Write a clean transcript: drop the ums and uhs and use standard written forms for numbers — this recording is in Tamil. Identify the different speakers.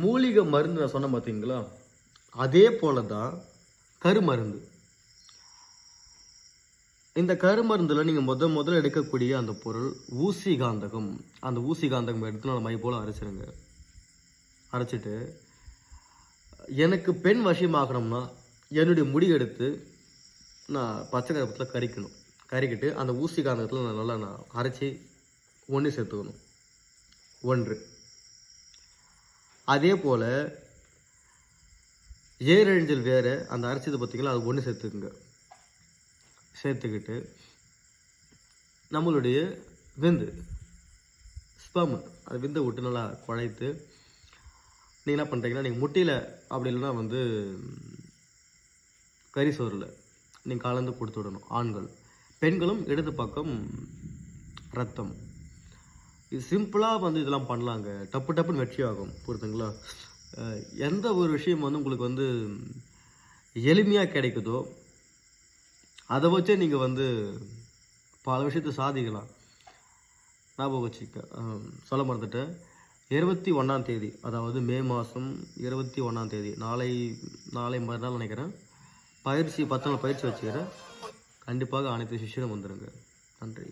Speaker 1: மூலிகை மருந்து நான் சொன்ன பார்த்தீங்களா, அதே போல தான் கருமருந்து. இந்த கருமருந்தில் நீங்கள் முதல்ல எடுக்கக்கூடிய அந்த பொருள் ஊசி காந்தகம். அந்த ஊசி காந்தகம் எடுத்து நான் மை போல் அரைச்சிருங்க. அரைச்சிட்டு எனக்கு பெண் வசியமாகணும்னா என்னுடைய முடி எடுத்து நான் பச்சை கருப்பத்தில் கறிக்கணும். கறிக்கிட்டு அந்த ஊசி காந்தகத்தில் நான் அரைச்சி ஒன்று சேர்த்துக்கணும். 1. அதே போல் ஏரழிஞ்சல் வேறு அந்த அரைச்சது பார்த்திங்களா, அது ஒன்று சேர்த்துக்குங்க. சேர்த்துக்கிட்டு நம்மளுடைய விந்து ஸ்பெர்ம் அது விந்தை விட்டு நல்லா குழைத்து நீங்கள் என்ன பண்ணுறீங்கன்னா, நீங்கள் முட்டியில் அப்படி இல்லைன்னா கறி சோறில் நீங்கள் கலந்து கொடுத்து விடணும். ஆண்கள். பெண்களும் இடது பக்கம் ரத்தம். இது சிம்பிளாக இதெல்லாம் பண்ணலாங்க. டப்புன்னு வெற்றி ஆகும். புரியுதுங்களா? எந்த ஒரு விஷயம் உங்களுக்கு எளிமையாக கிடைக்குதோ அதை வச்சே நீங்கள் பல விஷயத்தை சாதிக்கலாம். ஞாபகம் வச்சுக்க. சொல்ல மறந்துட்டேன். 21ஆம் தேதி, அதாவது மே மாதம் 21ஆம் தேதி, நாளை மறுநாள் நினைக்கிறேன், 10 நாள் பயிற்சி வச்சுக்கிறேன். கண்டிப்பாக அனைத்து சிஷ்யரும் வந்துடுங்க. நன்றி.